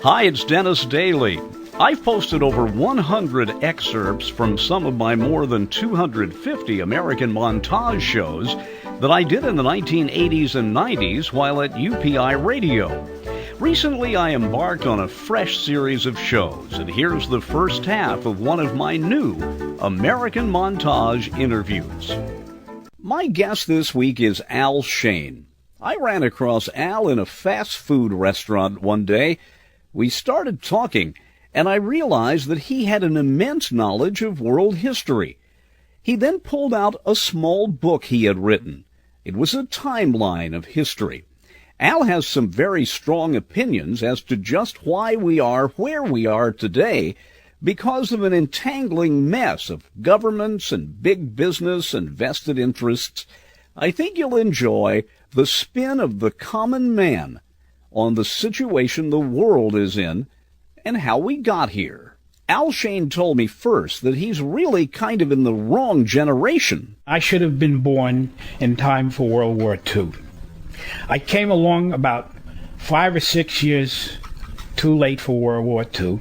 Hi, it's Dennis Daly. I've posted over 100 excerpts from some of my more than 250 American montage shows that I did in the 1980s and 90s while at UPI Radio. Recently, I embarked on a fresh series of shows, and here's the first half of one of my new American Montage interviews. My guest this week is SHAYNE. I ran across Al in a fast food restaurant one day. We started talking, and I realized that he had an immense knowledge of world history. He then pulled out a small book he had written. It was a timeline of history. Al has some very strong opinions as to just why we are where we are today because of an entangling mess of governments and big business and vested interests. I think you'll enjoy the spin of the common man on the situation the world is in and how we got here. SHAYNE told me first that he's really kind of in the wrong generation. I should have been born in time for World War II. I came along about 5 or 6 years too late for World War II,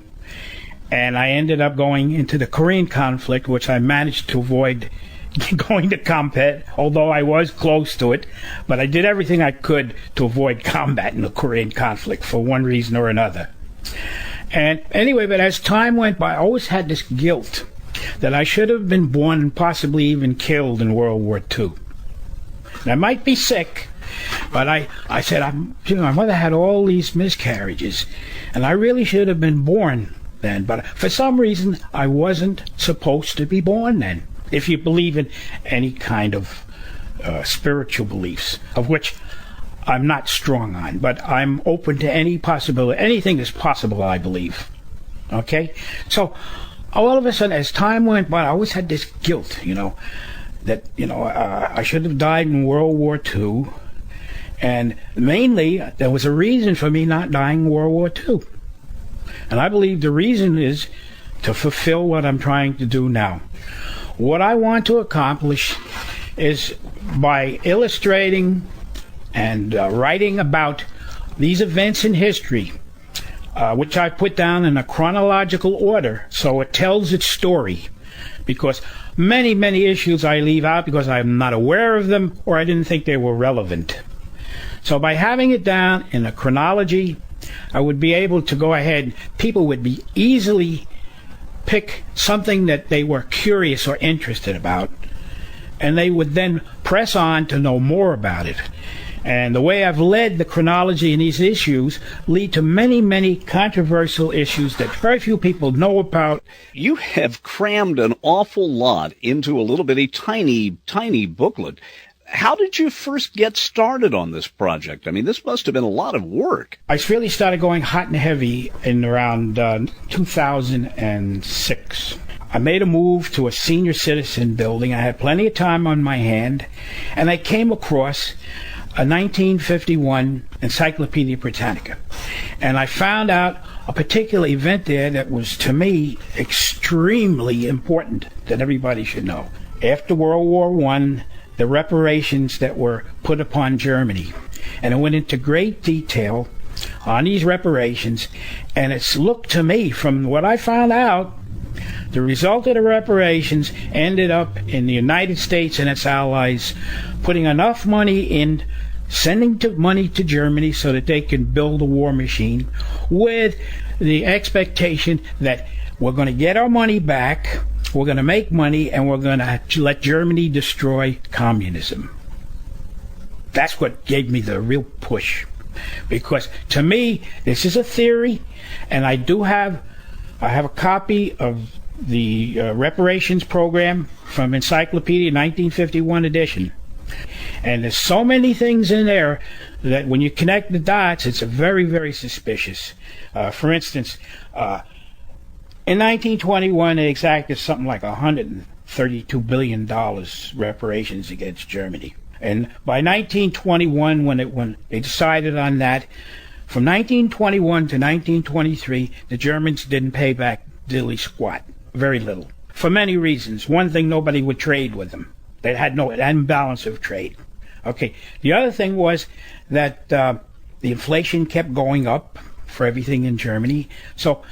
and I ended up going into the Korean conflict, which I managed to avoid going to combat, although I was close to it. But I did everything I could to avoid combat in the Korean conflict for one reason or another. And anyway, but as time went by, I always had this guilt that I should have been born and possibly even killed in World War II. And I might be sick, but I said, my mother had all these miscarriages, and I really should have been born then. But for some reason, I wasn't supposed to be born then, if you believe in any kind of spiritual beliefs, of which I'm not strong on, but I'm open to any possibility. Anything is possible, I believe. Okay? So, all of a sudden, as time went by, I always had this guilt, that, I should have died in World War II. And mainly, there was a reason for me not dying in World War II. And I believe the reason is to fulfill what I'm trying to do now. What I want to accomplish is by illustrating and writing about these events in history, which I put down in a chronological order so it tells its story. Because many, many issues I leave out because I'm not aware of them or I didn't think they were relevant. So by having it down in a chronology, I would be able to go ahead. People would be easily pick something that they were curious or interested about, and they would then press on to know more about it. And the way I've led the chronology in these issues lead to many, many controversial issues that very few people know about. You have crammed an awful lot into a little bitty tiny booklet. How did you first get started on this project? I mean, this must have been a lot of work. I really started going hot and heavy in around 2006. I made a move to a senior citizen building. I had plenty of time on my hand, and I came across a 1951 Encyclopedia Britannica. And I found out a particular event there that was, to me, extremely important that everybody should know. After World War I, the reparations that were put upon Germany. And it went into great detail on these reparations. And it's looked to me, from what I found out, the result of the reparations ended up in the United States and its allies putting enough money in, sending money to Germany so that they can build a war machine with the expectation that we're going to get our money back, we're going to make money, and we're going to let Germany destroy communism. That's what gave me the real push. Because to me, this is a theory, and I have a copy of the reparations program from Encyclopedia 1951 edition. And there's so many things in there that when you connect the dots, it's very, very suspicious. For instance, in 1921, they exacted something like $132 billion reparations against Germany. And by 1921, when they decided on that, from 1921 to 1923, the Germans didn't pay back diddly squat, very little, for many reasons. One thing, nobody would trade with them. They had no imbalance of trade. Okay. The other thing was that the inflation kept going up. for everything in Germany. So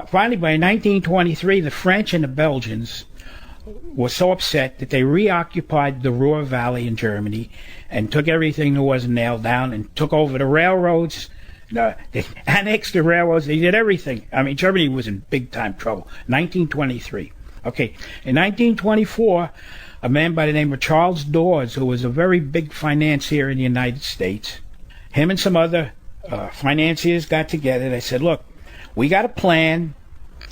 finally, by 1923, the French and the Belgians were so upset that they reoccupied the Ruhr Valley in Germany and took everything that wasn't nailed down and took over the railroads. They annexed the railroads. They did everything. I mean, Germany was in big-time trouble. 1923. Okay, in 1924, a man by the name of Charles Dawes, who was a very big financier in the United States, him and some other financiers got together. They said, look, we got a plan.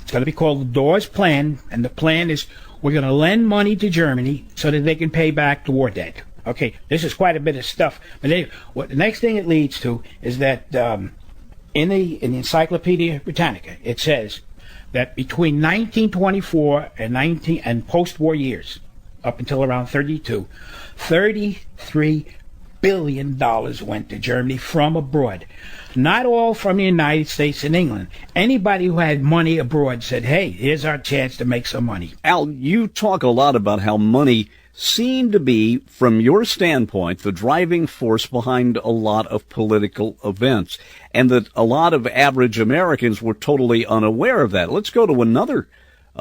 It's going to be called the Dawes Plan, and the plan is we're going to lend money to Germany so that they can pay back the war debt. Okay, this is quite a bit of stuff. But the next thing it leads to is that in the Encyclopedia Britannica, it says that between 1924 and post-war years, up until around 32, $33 billion went to Germany from abroad. Not all from the United States and England. Anybody who had money abroad said, hey, here's our chance to make some money. Al, you talk a lot about how money seemed to be, from your standpoint, the driving force behind a lot of political events, and that a lot of average Americans were totally unaware of that. Let's go to another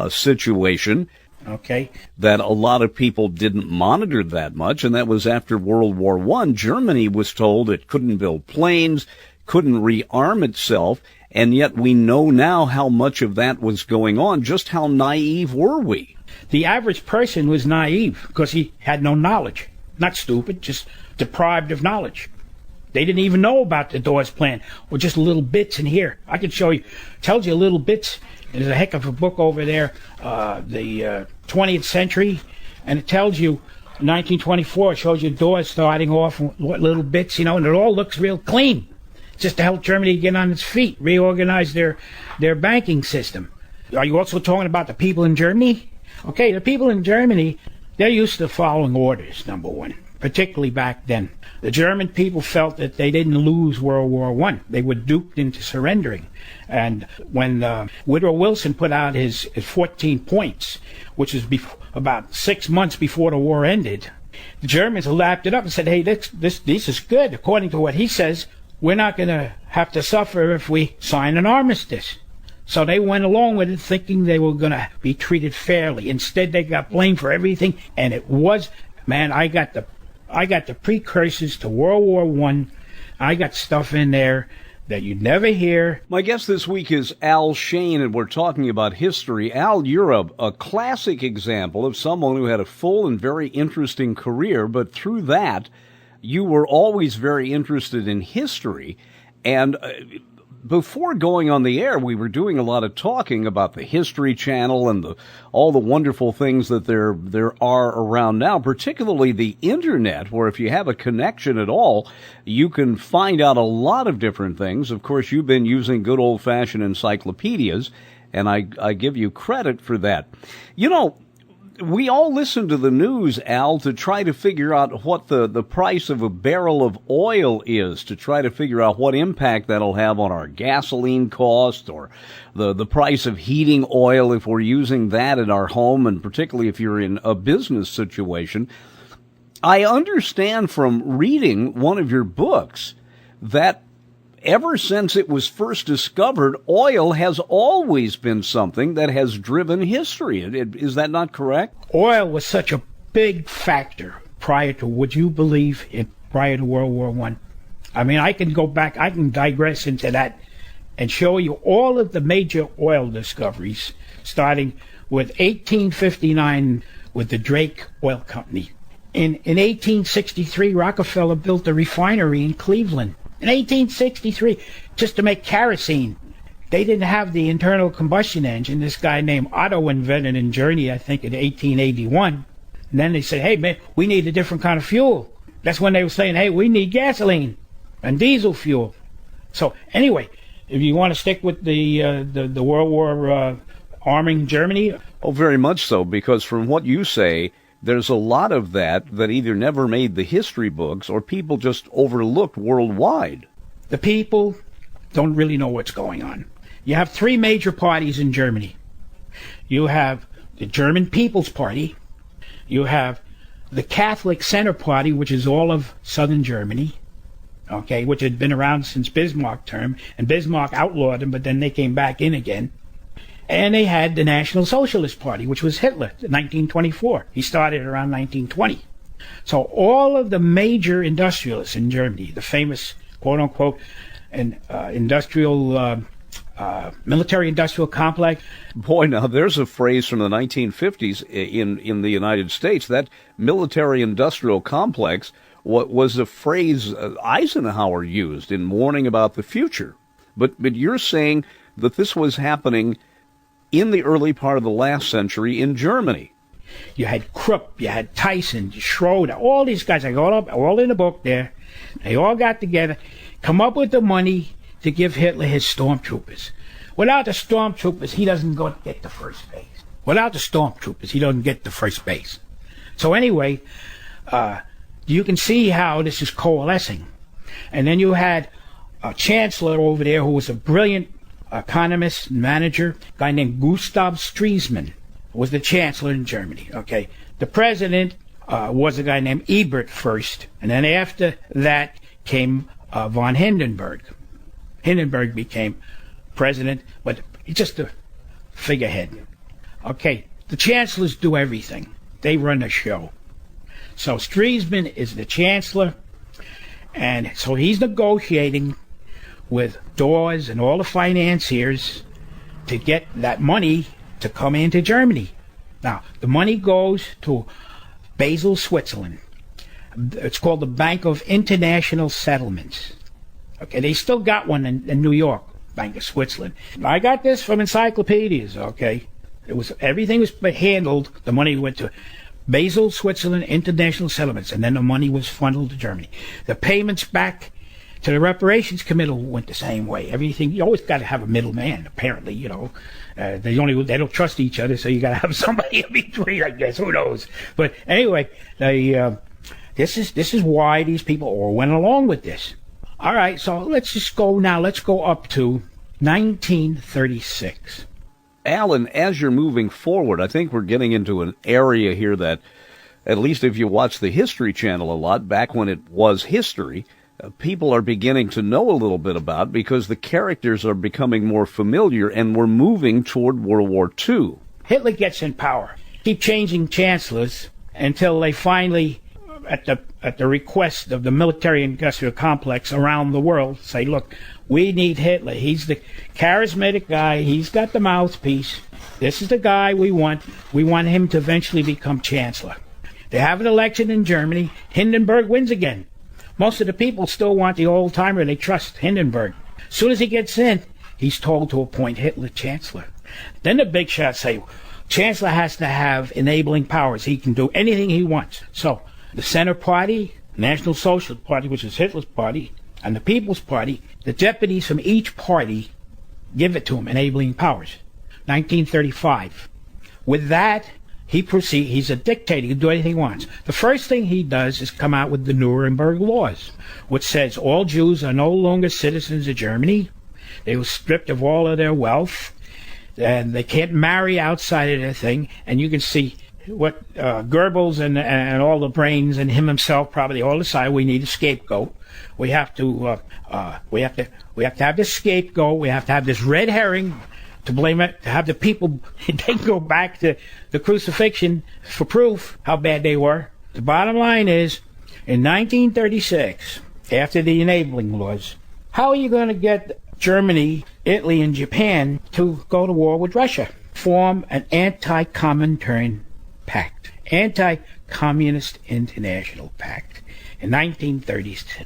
situation. Okay. That a lot of people didn't monitor that much, and that was after World War I. Germany was told it couldn't build planes, couldn't rearm itself, and yet we know now how much of that was going on. Just how naive were we? The average person was naive because he had no knowledge. Not stupid, just deprived of knowledge. They didn't even know about the Dawes Plan, or just little bits in here. I can show you. Tells you little bits. There's a heck of a book over there, the 20th century, and it tells you 1924. It shows you Dawes starting off what little bits, and it all looks real clean. Just to help Germany get on its feet, reorganize their banking system. Are you also talking about the people in Germany? Okay, the people in Germany, they're used to following orders, number one, particularly back then. The German people felt that they didn't lose World War I. They were duped into surrendering. And when Woodrow Wilson put out his 14 points, which was about 6 months before the war ended, the Germans lapped it up and said, hey, this is good. According to what he says, we're not going to have to suffer if we sign an armistice. So they went along with it thinking they were going to be treated fairly. Instead, they got blamed for everything, and it was, man, I got the precursors to World War I. I got stuff in there that you'd never hear. My guest this week is Al Shayne, and we're talking about history. Al, you're a classic example of someone who had a full and very interesting career, but through that, you were always very interested in history. And before going on the air, we were doing a lot of talking about the History Channel and all the wonderful things that there are around now, particularly the Internet, where if you have a connection at all, you can find out a lot of different things. Of course, you've been using good old-fashioned encyclopedias, and I give you credit for that. We all listen to the news, Al, to try to figure out what the price of a barrel of oil is, to try to figure out what impact that'll have on our gasoline cost, or the price of heating oil if we're using that in our home, and particularly if you're in a business situation. I understand from reading one of your books that ever since it was first discovered, oil has always been something that has driven history. Is that not correct? Oil was such a big factor prior to, would you believe, prior to World War I. I mean, I can go back, I can digress into that and show you all of the major oil discoveries, starting with 1859 with the Drake Oil Company. In 1863, Rockefeller built a refinery in Cleveland. In 1863, just to make kerosene. They didn't have the internal combustion engine. This guy named Otto invented in Germany, I think, in 1881. And then they said, hey, man, we need a different kind of fuel. That's when they were saying, hey, we need gasoline and diesel fuel. So anyway, if you want to stick with the World War arming Germany. Oh, very much so, because from what you say, there's a lot of that either never made the history books or people just overlooked worldwide. The people don't really know what's going on. You have three major parties in Germany. You have the German People's Party. You have the Catholic Center Party, which is all of southern Germany. okay, which had been around since Bismarck term, and Bismarck outlawed them, but then they came back in again. And they had the National Socialist Party, which was Hitler, in 1924. He started around 1920. So all of the major industrialists in Germany, the famous, quote-unquote, military-industrial complex. Boy, now there's a phrase from the 1950s in the United States. That military-industrial complex was a phrase Eisenhower used in warning about the future. But you're saying that this was happening in the early part of the last century in Germany. You had Krupp, you had Tyson, Schroeder, all these guys, all in the book there. They all got together, come up with the money to give Hitler his stormtroopers. Without the stormtroopers, he doesn't get to first base. Without the stormtroopers, he doesn't get to first base. So anyway, you can see how this is coalescing. And then you had a chancellor over there who was a brilliant economist and manager, a guy named Gustav Stresemann, was the chancellor in Germany. Okay, the president was a guy named Ebert first, and then after that came von Hindenburg. Hindenburg became president, but he's just a figurehead. Okay, the chancellors do everything. They run the show. So Stresemann is the chancellor, and so he's negotiating with Dawes and all the financiers to get that money to come into Germany. Now, the money goes to Basel, Switzerland. It's called the Bank of International Settlements. Okay, they still got one in New York, Bank of Switzerland. I got this from encyclopedias, okay? Everything was handled, the money went to Basel, Switzerland, International Settlements, and then the money was funneled to Germany. The payments back to the reparations committee went the same way. Everything, you always got to have a middleman, apparently, you know. They don't trust each other, so you got to have somebody in between, I guess. Who knows? But anyway, this is why these people all went along with this. All right, so let's go up to 1936. Alan, as you're moving forward, I think we're getting into an area here that, at least if you watch the History Channel a lot, back when it was history, people are beginning to know a little bit about, because the characters are becoming more familiar, and we're moving toward World War II. Hitler gets in power. Keep changing chancellors until they finally, at the request of the military-industrial complex around the world, say, look, we need Hitler. He's the charismatic guy. He's got the mouthpiece. This is the guy we want. We want him to eventually become chancellor. They have an election in Germany. Hindenburg wins again. Most of the people still want the old-timer. They trust Hindenburg. As soon as he gets in, he's told to appoint Hitler chancellor. Then the big shots say, chancellor has to have enabling powers. He can do anything he wants. So the Center Party, National Socialist Party, which is Hitler's party, and the People's Party, the deputies from each party give it to him, enabling powers. 1935. With that, he's a dictator. He can do anything he wants. The first thing he does is come out with the Nuremberg laws, which says all Jews are no longer citizens of Germany. They were stripped of all of their wealth, and they can't marry outside of their thing. And you can see what Goebbels and all the brains and him himself probably all decided we need a scapegoat. We have to have this scapegoat. We have to have this red herring to blame it, to have the people they go back to the crucifixion for proof how bad they were. The bottom line is, in 1936, after the enabling laws, how are you going to get Germany, Italy, and Japan to go to war with Russia? Form an anti-Comintern pact, anti-communist international pact, in 1936.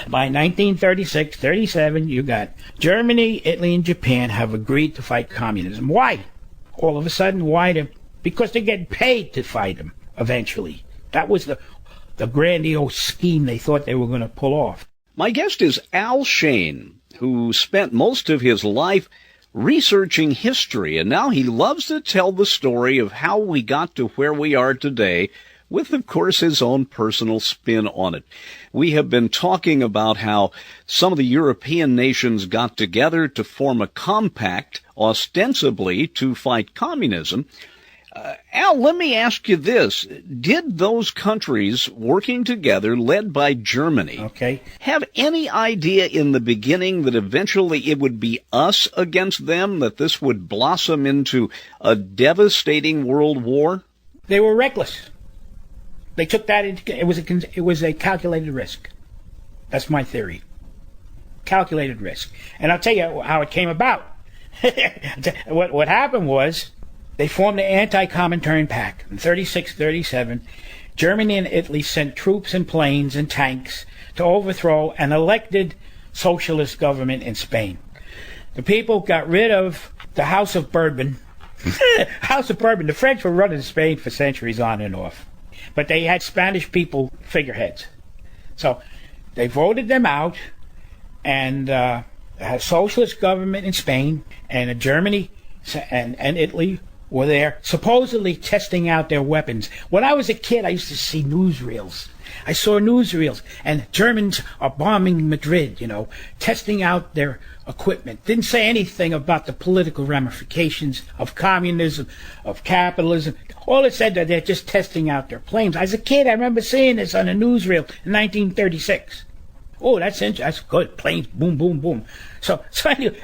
By 1936-37, you got Germany, Italy, and Japan have agreed to fight communism. Why? All of a sudden, why? Because they're getting paid to fight them eventually. That was the grandiose scheme they thought they were going to pull off. My guest is Al Shayne, who spent most of his life researching history, and now he loves to tell the story of how we got to where we are today, with, of course, his own personal spin on it. We have been talking about how some of the European nations got together to form a compact, ostensibly to fight communism. Al, let me ask you this. Did those countries working together, led by Germany, have any idea in the beginning that eventually it would be us against them, that this would blossom into a devastating world war? They were reckless. They took that into, it was a calculated risk. That's my theory. Calculated risk. And I'll tell you how it came about. What happened was, they formed the Anti-Comintern Pact. In 36-37, Germany and Italy sent troops and planes and tanks to overthrow an elected socialist government in Spain. The people got rid of the House of Bourbon. House of Bourbon. The French were running Spain for centuries on and off. But they had Spanish people figureheads. So they voted them out, and had a socialist government in Spain, and Germany and Italy were there supposedly testing out their weapons. When I was a kid, I used to see newsreels. I saw newsreels, and Germans are bombing Madrid, testing out their equipment. Didn't say anything about the political ramifications of communism, of capitalism. All it said that they're just testing out their planes. As a kid, I remember seeing this on a newsreel in 1936. Oh, that's interesting. That's good. Planes, boom, boom, boom. So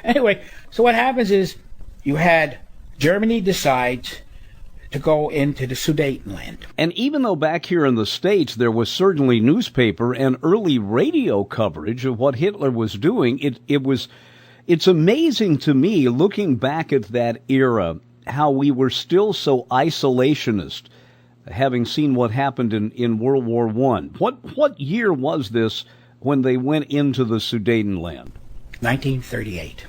anyway, so what happens is you had Germany decides to go into the Sudetenland. And even though back here in the States there was certainly newspaper and early radio coverage of what Hitler was doing, it's amazing to me, looking back at that era, how we were still so isolationist, having seen what happened in World War I. What year was this when they went into the Sudetenland? 1938.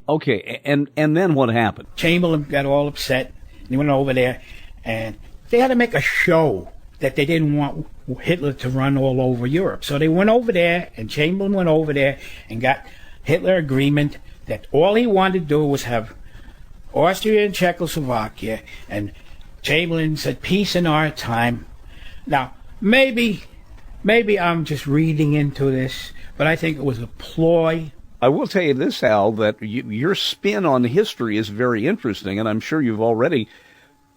Okay, and then what happened? Chamberlain got all upset. He went over there, and they had to make a show that they didn't want Hitler to run all over Europe. So they went over there, and Chamberlain went over there and got Hitler agreement that all he wanted to do was have Austria and Czechoslovakia, and Chamberlain said, peace in our time. Now, maybe I'm just reading into this, but I think it was a ploy. I will tell you this, Al, that your spin on history is very interesting, and I'm sure you've already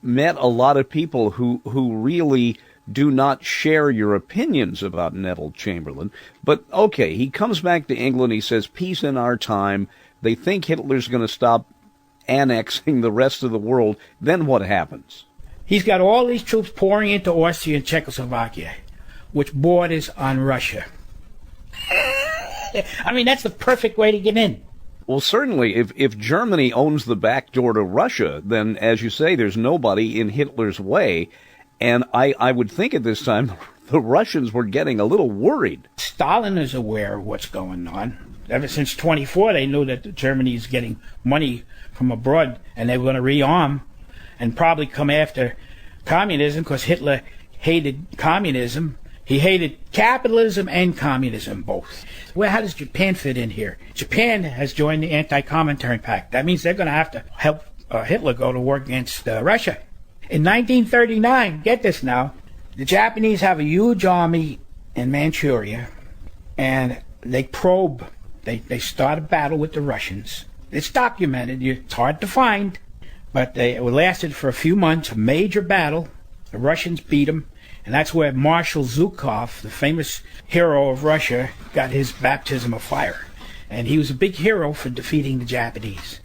met a lot of people who really do not share your opinions about Neville Chamberlain. But, okay, he comes back to England, he says, peace in our time. They think Hitler's going to stop annexing the rest of the world. Then what happens? He's got all these troops pouring into Austria and Czechoslovakia, which borders on Russia. I mean, that's the perfect way to get in. Well, certainly, if Germany owns the back door to Russia, then, as you say, there's nobody in Hitler's way. And I would think at this time the Russians were getting a little worried. Stalin is aware of what's going on. Ever since 24, they knew that Germany is getting money from abroad, and they were going to rearm and probably come after communism, because Hitler hated communism. He hated capitalism and communism both. Well, how does Japan fit in here? Japan has joined the Anti-Comintern Pact. That means they're going to have to help Hitler go to war against Russia. In 1939, get this now, the Japanese have a huge army in Manchuria, and they probe. They start a battle with the Russians. It's documented. It's hard to find, but it lasted for a few months, a major battle. The Russians beat them. And that's where Marshal Zhukov, the famous hero of Russia, got his baptism of fire. And he was a big hero for defeating the Japanese.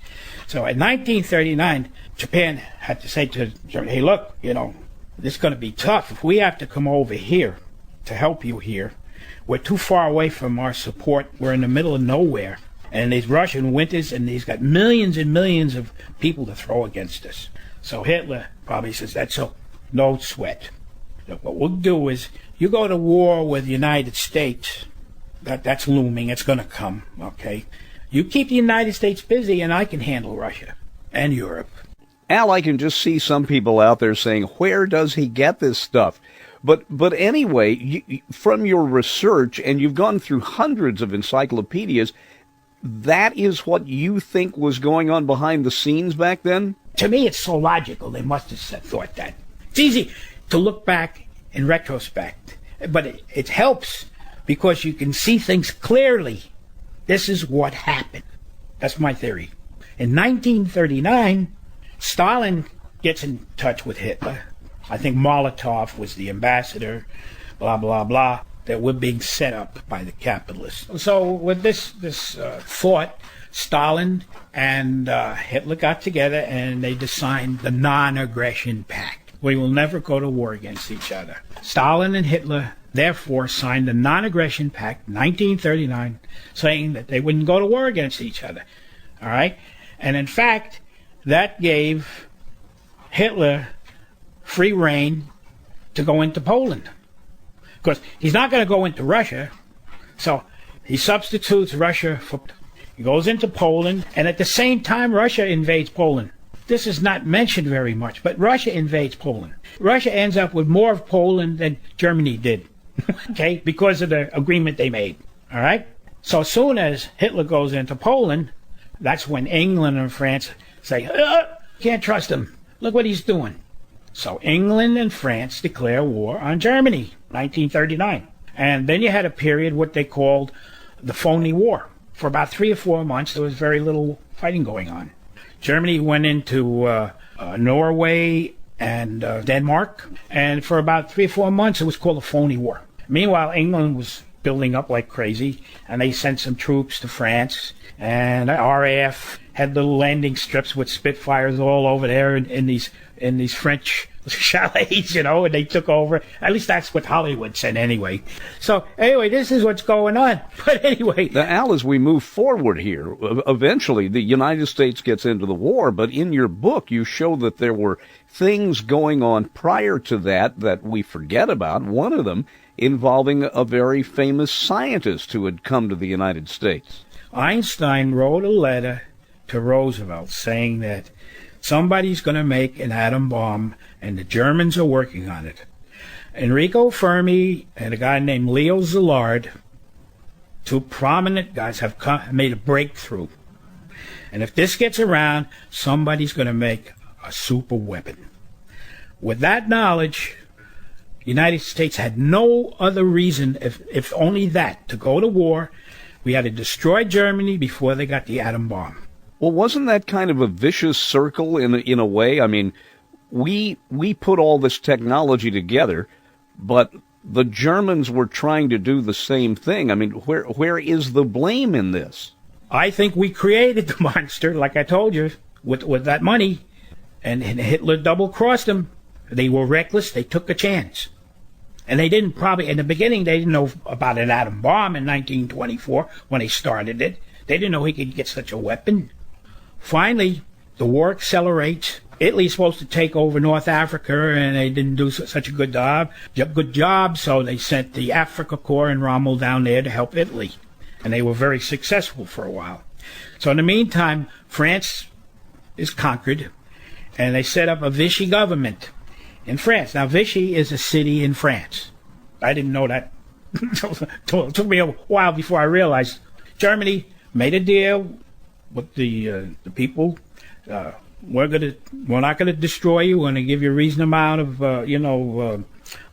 So in 1939, Japan had to say to Germany, hey, look, this is going to be tough. If we have to come over here to help you here, we're too far away from our support. We're in the middle of nowhere. And these Russian winters, and he's got millions and millions of people to throw against us. So Hitler probably says, that's so, no sweat. What we'll do is, you go to war with the United States, that's looming, it's going to come, okay? You keep the United States busy, and I can handle Russia and Europe. Al, I can just see some people out there saying, where does he get this stuff? But anyway, from your research, and you've gone through hundreds of encyclopedias, that is what you think was going on behind the scenes back then? To me, it's so logical. They must have thought that. It's easy to look back in retrospect, but it helps because you can see things clearly. This is what happened. That's my theory. In 1939, Stalin gets in touch with Hitler. I think Molotov was the ambassador, blah, blah, blah, that were being set up by the capitalists. So with this thought, Stalin and Hitler got together and they signed the Non-Aggression Pact. We will never go to war against each other. Stalin and Hitler, therefore, signed the Non-Aggression Pact, 1939, saying that they wouldn't go to war against each other. All right? And in fact, that gave Hitler free rein to go into Poland. Because he's not going to go into Russia, so he substitutes Russia for... He goes into Poland, and at the same time, Russia invades Poland. This is not mentioned very much, but Russia invades Poland. Russia ends up with more of Poland than Germany did, okay, because of the agreement they made, all right? So as soon as Hitler goes into Poland, that's when England and France say, can't trust him. Look what he's doing. So England and France declare war on Germany, 1939. And then you had a period, what they called the phony war. For about 3 or 4 months, there was very little fighting going on. Germany went into Norway and Denmark, and for about 3 or 4 months, it was called a phony war. Meanwhile, England was building up like crazy, and they sent some troops to France, and the RAF had little landing strips with Spitfires all over there in these French chalets, you know, and they took over. At least that's what Hollywood said anyway. So anyway, this is what's going on. But anyway. Now, Al, as we move forward here, eventually the United States gets into the war, but in your book you show that there were things going on prior to that we forget about. One of them involving a very famous scientist who had come to the United States. Einstein wrote a letter to Roosevelt saying that somebody's going to make an atom bomb, and the Germans are working on it. Enrico Fermi and a guy named Leo Szilard, two prominent guys, have made a breakthrough. And if this gets around, somebody's going to make a super weapon. With that knowledge, the United States had no other reason, if only that, to go to war. We had to destroy Germany before they got the atom bomb. Well, wasn't that kind of a vicious circle in a way? I mean, we put all this technology together, but the Germans were trying to do the same thing. I mean, where is the blame in this? I think we created the monster, like I told you, with that money, and Hitler double-crossed them. They were reckless. They took a chance. And they didn't probably, in the beginning, they didn't know about an atom bomb in 1924 when they started it. They didn't know he could get such a weapon. Finally, the war accelerates. Italy's supposed to take over North Africa, and they didn't do such a good job, so they sent the Africa Corps and Rommel down there to help Italy. And they were very successful for a while. So in the meantime, France is conquered, and they set up a Vichy government in France. Now, Vichy is a city in France. I didn't know that. It took me a while before I realized. Germany made a deal with the people. We're not gonna destroy you. We're gonna give you a reasonable amount of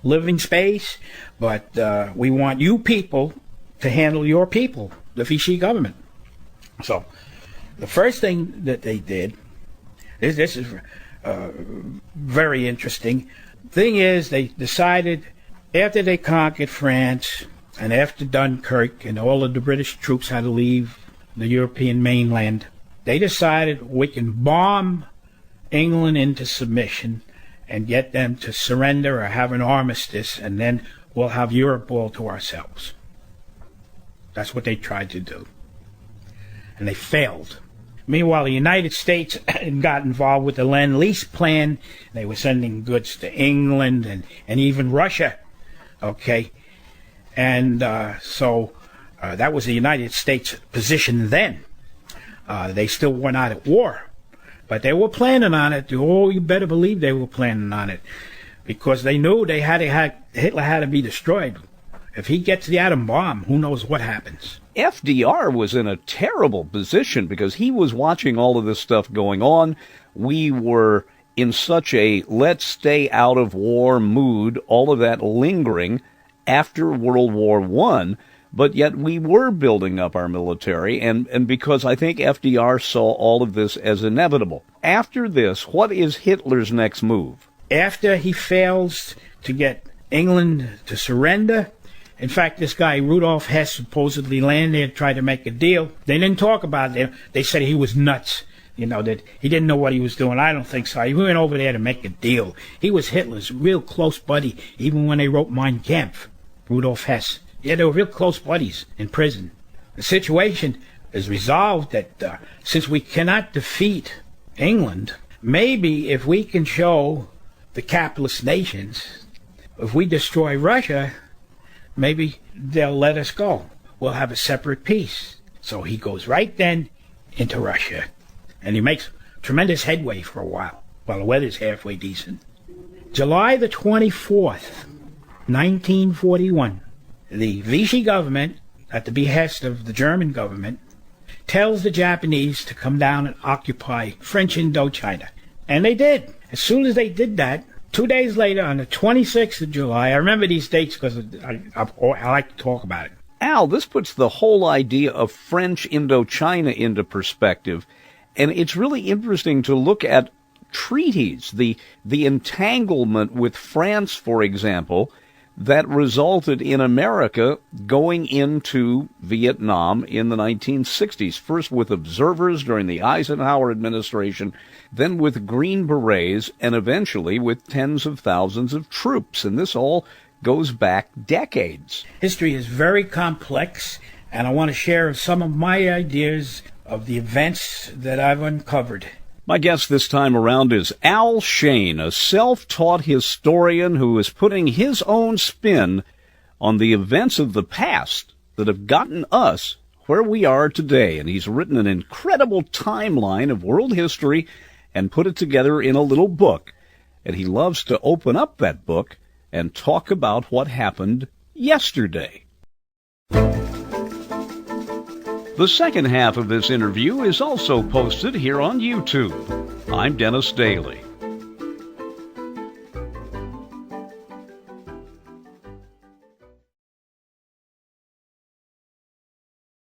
living space, but we want you people to handle your people, the Vichy government. So the first thing that they did, this is very interesting. Thing is, they decided after they conquered France and after Dunkirk and all of the British troops had to leave the European mainland, they decided we can bomb England into submission and get them to surrender or have an armistice, and then we'll have Europe all to ourselves. That's what they tried to do. And they failed. Meanwhile, the United States got involved with the Lend-Lease plan. They were sending goods to England and even Russia. Okay? And so that was the United States position then. They still were not at war. But they were planning on it. Oh, you better believe they were planning on it. Because they knew Hitler had to be destroyed. If he gets the atom bomb, who knows what happens. FDR was in a terrible position because he was watching all of this stuff going on. We were in such a let's stay out of war mood, all of that lingering after World War I, but yet we were building up our military, and because I think FDR saw all of this as inevitable. after this, what is Hitler's next move? After he fails to get England to surrender, in fact, this guy, Rudolf Hess, supposedly landed there, tried to make a deal. They didn't talk about it. They said he was nuts, that he didn't know what he was doing. I don't think so. He went over there to make a deal. He was Hitler's real close buddy, even when they wrote Mein Kampf, Rudolf Hess. Yeah, they were real close buddies in prison. The situation is resolved that since we cannot defeat England, maybe if we can show the capitalist nations, if we destroy Russia, maybe they'll let us go. We'll have a separate peace. So he goes right then into Russia, and he makes tremendous headway for a while the weather's halfway decent. July the 24th, 1941, the Vichy government, at the behest of the German government, tells the Japanese to come down and occupy French Indochina. And they did. As soon as they did that, 2 days later, on the 26th of July, I remember these dates because I like to talk about it. Al, this puts the whole idea of French Indochina into perspective, and it's really interesting to look at treaties, the entanglement with France, for example, that resulted in America going into Vietnam in the 1960s, first with observers during the Eisenhower administration, then with Green Berets, and eventually with tens of thousands of troops. And this all goes back decades. History is very complex, and I want to share some of my ideas of the events that I've uncovered. My guest this time around is Al Shayne, a self-taught historian who is putting his own spin on the events of the past that have gotten us where we are today. And he's written an incredible timeline of world history and put it together in a little book. And he loves to open up that book and talk about what happened yesterday. The second half of this interview is also posted here on YouTube. I'm Dennis Daly.